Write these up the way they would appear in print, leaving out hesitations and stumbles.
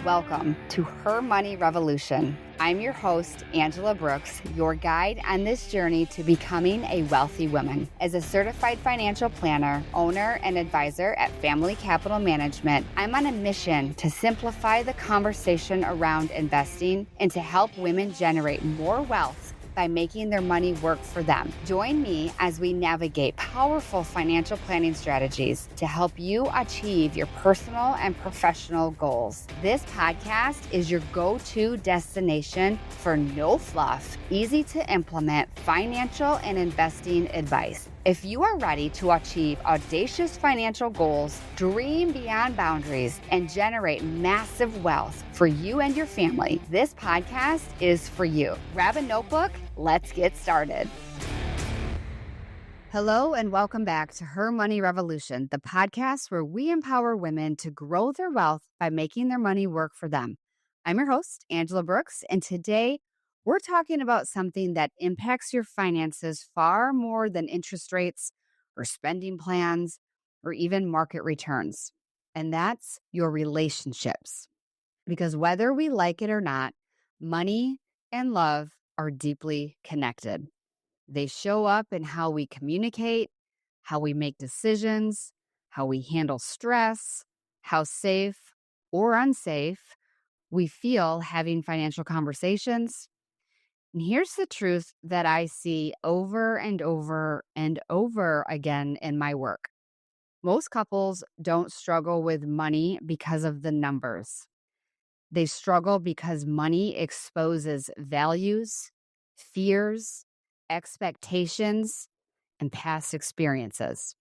Welcome to Her Money Revolution. I'm your host, Angela Brooks, your guide on this journey to becoming a wealthy woman. As a certified financial planner, owner, and advisor at Family Capital Management, I'm on a mission to simplify the conversation around investing and to help women generate more wealth by making their money work for them. Join me as we navigate powerful financial planning strategies to help you achieve your personal and professional goals. This podcast is your go-to destination for no fluff, easy to implement financial and investing advice. If you are ready to achieve audacious financial goals, dream beyond boundaries, and generate massive wealth for you and your family, this podcast is for you. Grab a notebook. Let's get started. Hello, and welcome back to Her Money Revolution, the podcast where we empower women to grow their wealth by making their money work for them. I'm your host, Angela Brooks, and today we're talking about something that impacts your finances far more than interest rates or spending plans or even market returns, and that's your relationships. Because whether we like it or not, money and love are deeply connected. They show up in how we communicate, how we make decisions, how we handle stress, how safe or unsafe we feel having financial conversations. And here's the truth that I see over and over and over again in my work. Most couples don't struggle with money because of the numbers. They struggle because money exposes values, fears, expectations, and past experiences.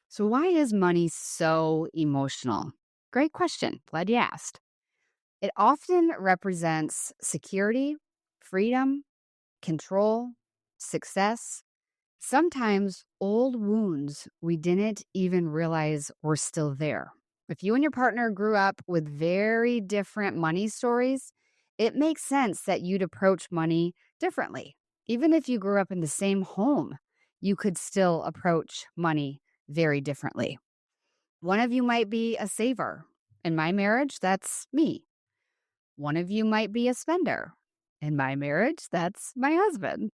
So why is money so emotional? Great question. Glad you asked. It often represents security, freedom, control, success, sometimes old wounds we didn't even realize were still there. If you and your partner grew up with very different money stories, it makes sense that you'd approach money differently. Even if you grew up in the same home, you could still approach money very differently. One of you might be a saver. In my marriage, that's me. One of you might be a spender. In my marriage, that's my husband.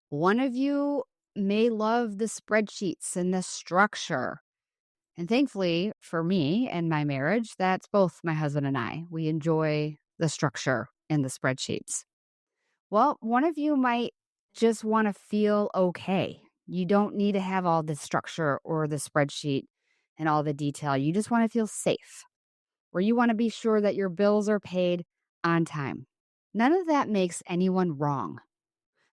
One of you may love the spreadsheets and the structure. And thankfully for me and my marriage, that's both my husband and I. We enjoy the structure and the spreadsheets. Well, one of you might just want to feel okay. You don't need to have all the structure or the spreadsheet and all the detail. You just want to feel safe, or you want to be sure that your bills are paid on time. None of that makes anyone wrong.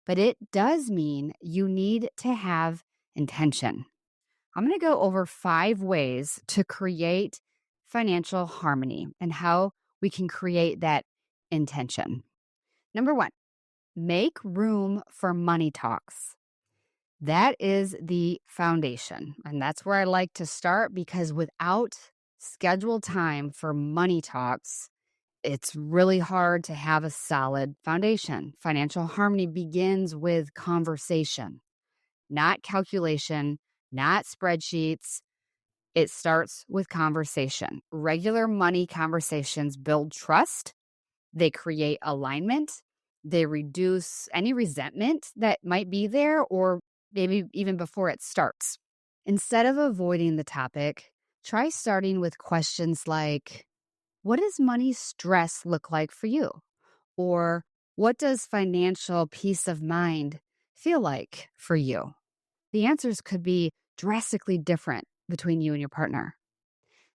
But it does mean you need to have intention. I'm going to go over 5 ways to create financial harmony and how we can create that intention. Number 1, make room for money talks. That is the foundation. And that's where I like to start, because without scheduled time for money talks, it's really hard to have a solid foundation. Financial harmony begins with conversation, not calculation, not spreadsheets. It starts with conversation. Regular money conversations build trust. They create alignment. They reduce any resentment that might be there, or maybe even before it starts. Instead of avoiding the topic, try starting with questions like, what does money stress look like for you? Or what does financial peace of mind feel like for you? The answers could be drastically different between you and your partner.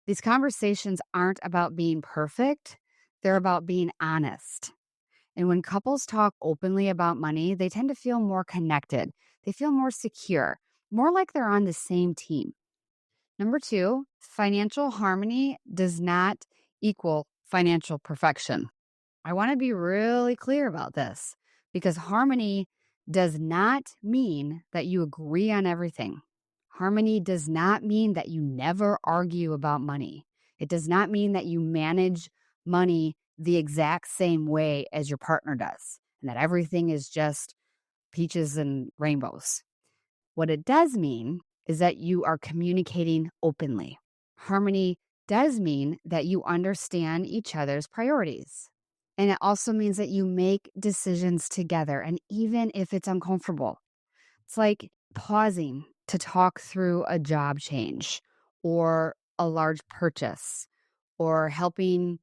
These conversations aren't about being perfect. They're about being honest. And when couples talk openly about money, they tend to feel more connected. They feel more secure, more like they're on the same team. Number 2, financial harmony does not equal financial perfection. I want to be really clear about this, because harmony does not mean that you agree on everything. Harmony does not mean that you never argue about money. It does not mean that you manage money the exact same way as your partner does, and that everything is just peaches and rainbows. What it does mean is that you are communicating openly. Harmony does mean that you understand each other's priorities. And it also means that you make decisions together. And even if it's uncomfortable, it's like pausing to talk through a job change or a large purchase or helping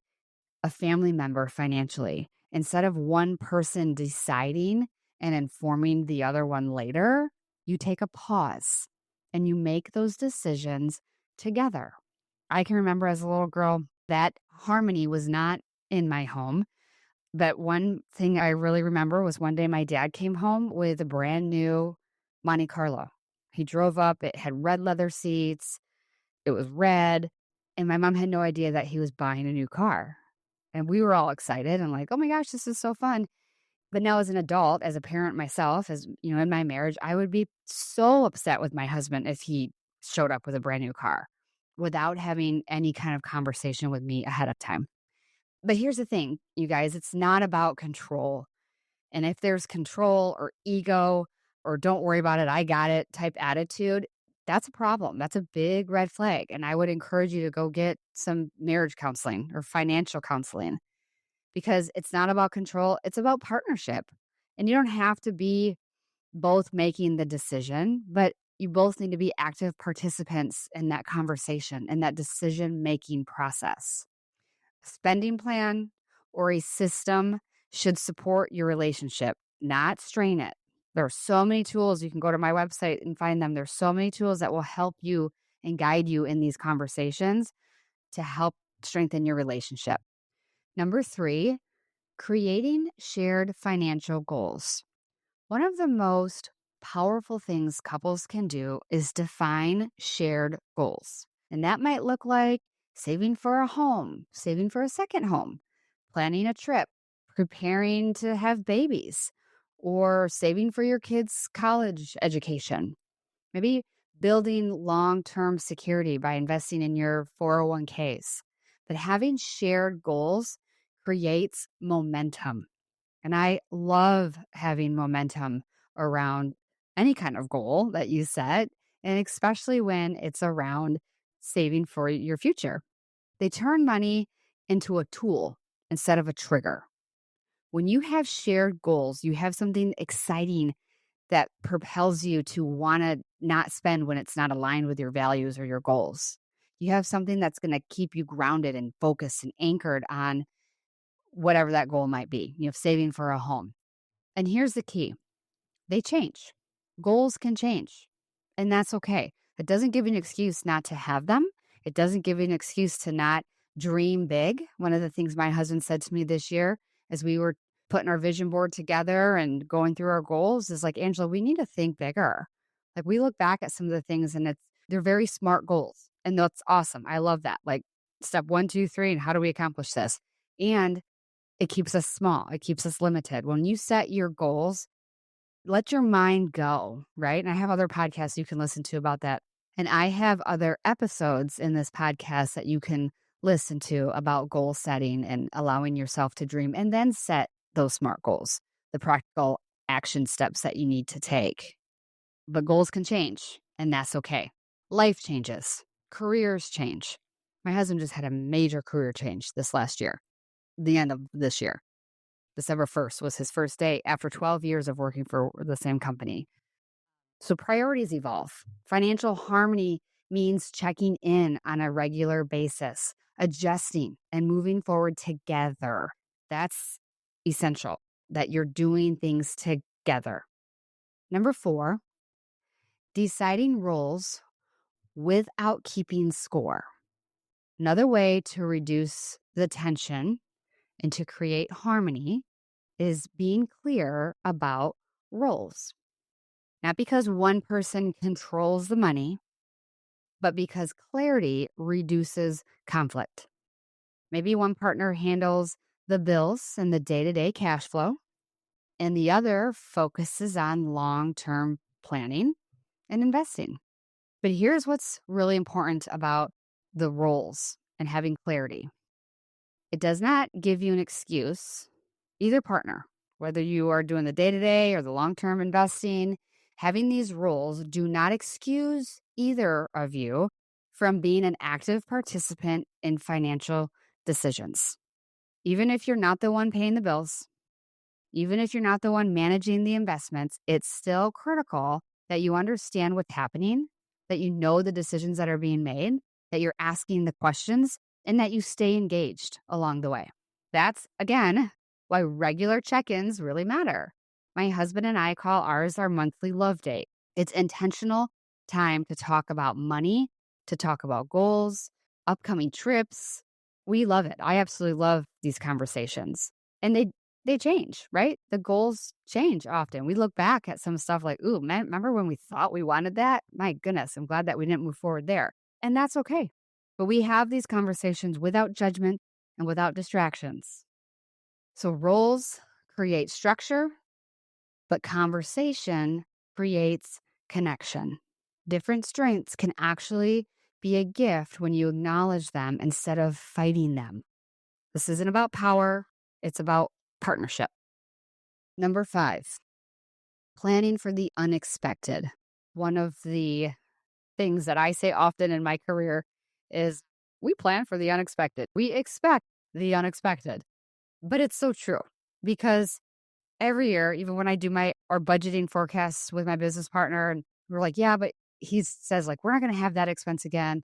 a family member financially. Instead of one person deciding and informing the other one later, you take a pause and you make those decisions together. I can remember as a little girl that harmony was not in my home. But one thing I really remember was one day my dad came home with a brand new Monte Carlo. He drove up, it had red leather seats, it was red, and my mom had no idea that he was buying a new car. And we were all excited and like, oh my gosh, this is so fun. But now, as an adult, as a parent myself, as you know, in my marriage, I would be so upset with my husband if he showed up with a brand new car without having any kind of conversation with me ahead of time. But here's the thing, you guys, it's not about control. And if there's control or ego or don't worry about it, I got it type attitude, that's a problem. That's a big red flag. And I would encourage you to go get some marriage counseling or financial counseling because it's not about control, it's about partnership. And you don't have to be both making the decision, but you both need to be active participants in that conversation and that decision making process. Spending plan or a system should support your relationship, not strain it. There are so many tools. You can go to my website and find them. There's so many tools that will help you and guide you in these conversations to help strengthen your relationship. Number 3, creating shared financial goals. One of the most powerful things couples can do is define shared goals. And that might look like saving for a home, saving for a second home, planning a trip, preparing to have babies, or saving for your kids' college education. Maybe building long term security by investing in your 401ks. But having shared goals creates momentum. And I love having momentum around any kind of goal that you set, and especially when it's around saving for your future. They turn money into a tool instead of a trigger. When you have shared goals, you have something exciting that propels you to want to not spend when it's not aligned with your values or your goals. You have something that's going to keep you grounded and focused and anchored on whatever that goal might be, saving for a home. And here's the key, they change. Goals can change, and that's okay. It doesn't give you an excuse not to have them. It doesn't give you an excuse to not dream big. One of the things my husband said to me this year as we were putting our vision board together and going through our goals is like, Angela, we need to think bigger. Like we look back at some of the things and they're very smart goals. And that's awesome. I love that. Like step 1, 2, 3, and how do we accomplish this? And it keeps us small. It keeps us limited. When you set your goals, let your mind go, right? And I have other podcasts you can listen to about that. And I have other episodes in this podcast that you can listen to about goal setting and allowing yourself to dream and then set those SMART goals, the practical action steps that you need to take. But goals can change, and that's okay. Life changes, careers change. My husband just had a major career change this last year, the end of this year. December 1st was his first day after 12 years of working for the same company. So priorities evolve. Financial harmony means checking in on a regular basis, adjusting and moving forward together. That's essential, that you're doing things together. Number 4, deciding roles without keeping score. Another way to reduce the tension and to create harmony is being clear about roles. Not because one person controls the money, but because clarity reduces conflict. Maybe one partner handles the bills and the day-to-day cash flow, and the other focuses on long-term planning and investing. But here's what's really important about the roles and having clarity. It does not give you an excuse, either partner, whether you are doing the day-to-day or the long-term investing, having these roles do not excuse either of you from being an active participant in financial decisions. Even if you're not the one paying the bills, even if you're not the one managing the investments, it's still critical that you understand what's happening, that you know the decisions that are being made, that you're asking the questions, and that you stay engaged along the way. That's, again, why regular check ins really matter. My husband and I call ours our monthly love date. It's intentional time to talk about money, to talk about goals, upcoming trips. We love it. I absolutely love these conversations. And they change, right? The goals change often. We look back at some stuff like, ooh, man, remember when we thought we wanted that? My goodness, I'm glad that we didn't move forward there. And that's okay. But we have these conversations without judgment and without distractions. So roles create structure, but conversation creates connection. Different strengths can actually be a gift when you acknowledge them instead of fighting them. This isn't about power, it's about partnership. Number 5, planning for the unexpected. One of the things that I say often in my career is we plan for the unexpected. We expect the unexpected. But it's so true because every year, even when I do our budgeting forecasts with my business partner, and we're like, yeah, but he says like, we're not going to have that expense again.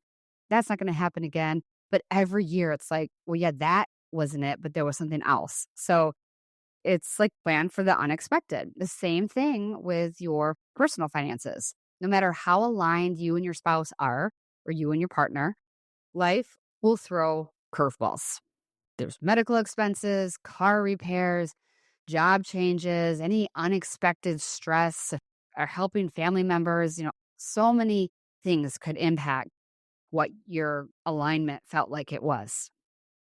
That's not going to happen again. But every year it's like, well, yeah, that wasn't it, but there was something else. So it's like plan for the unexpected. The same thing with your personal finances. No matter how aligned you and your spouse are, or you and your partner, life will throw curveballs. There's medical expenses, car repairs, job changes, any unexpected stress, or helping family members. So many things could impact what your alignment felt like it was.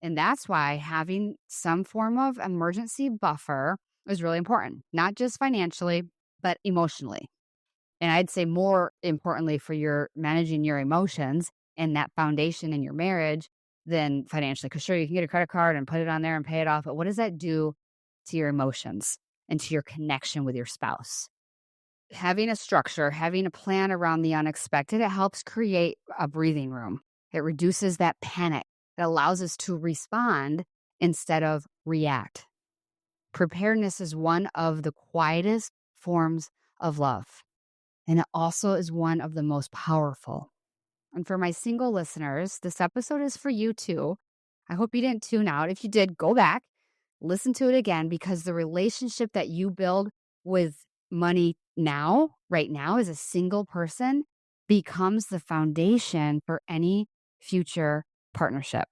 And that's why having some form of emergency buffer is really important, not just financially, but emotionally. And I'd say more importantly for your managing your emotions and that foundation in your marriage than financially. Because sure, you can get a credit card and put it on there and pay it off. But what does that do to your emotions and to your connection with your spouse? Having a structure, having a plan around the unexpected, it helps create a breathing room. It reduces that panic. It allows us to respond instead of react. Preparedness is one of the quietest forms of love. And it also is one of the most powerful. And for my single listeners, this episode is for you too. I hope you didn't tune out. If you did, go back, listen to it again, because the relationship that you build with money now, right now, as a single person, becomes the foundation for any future partnership.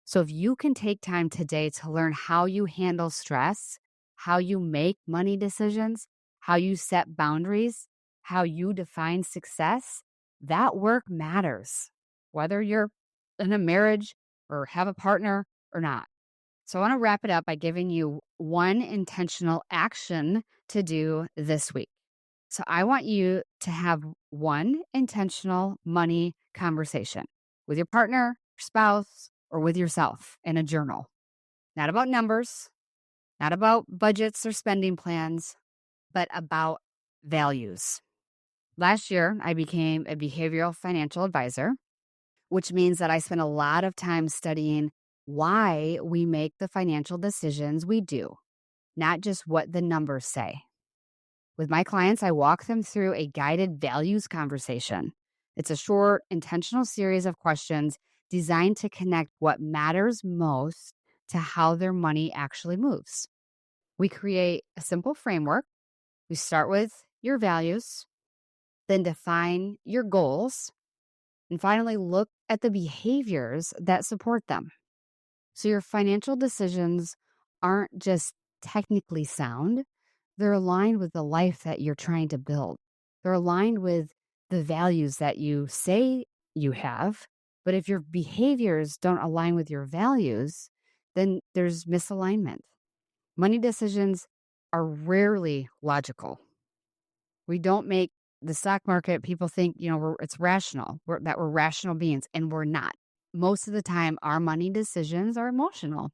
So if you can take time today to learn how you handle stress, how you make money decisions, how you set boundaries, how you define success, that work matters, whether you're in a marriage or have a partner or not. So I want to wrap it up by giving you one intentional action to do this week. So I want you to have one intentional money conversation with your partner, spouse, or with yourself in a journal. Not about numbers, not about budgets or spending plans, but about values. Last year, I became a behavioral financial advisor, which means that I spent a lot of time studying why we make the financial decisions we do, not just what the numbers say. With my clients, I walk them through a guided values conversation. It's a short, intentional series of questions designed to connect what matters most to how their money actually moves. We create a simple framework. We start with your values, then define your goals, and finally look at the behaviors that support them. So your financial decisions aren't just technically sound, they're aligned with the life that you're trying to build. They're aligned with the values that you say you have. But if your behaviors don't align with your values, then there's misalignment. Money decisions are rarely logical. We don't make the stock market, people think, it's rational, that we're rational beings, and we're not. Most of the time, our money decisions are emotional.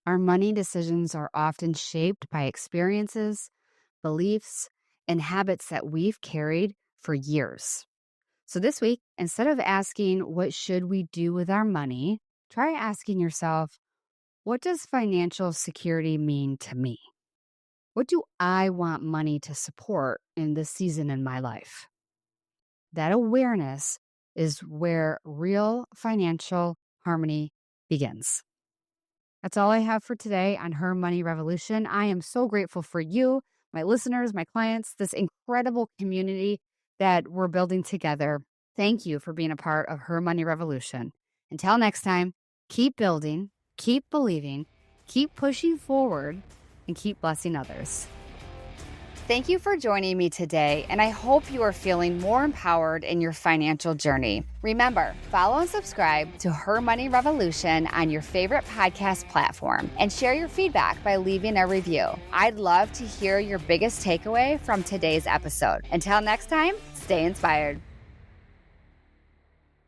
Our money decisions are often shaped by experiences, beliefs, and habits that we've carried for years. So this week, instead of asking, what should we do with our money? Try asking yourself, what does financial security mean to me? What do I want money to support in this season in my life? That awareness is where real financial harmony begins. That's all I have for today on Her Money Revolution. I am so grateful for you, my listeners, my clients, this incredible community that we're building together. Thank you for being a part of Her Money Revolution. Until next time, keep building, keep believing, keep pushing forward, and keep blessing others. Thank you for joining me today, and I hope you are feeling more empowered in your financial journey. Remember, follow and subscribe to Her Money Revolution on your favorite podcast platform, and share your feedback by leaving a review. I'd love to hear your biggest takeaway from today's episode. Until next time, stay inspired.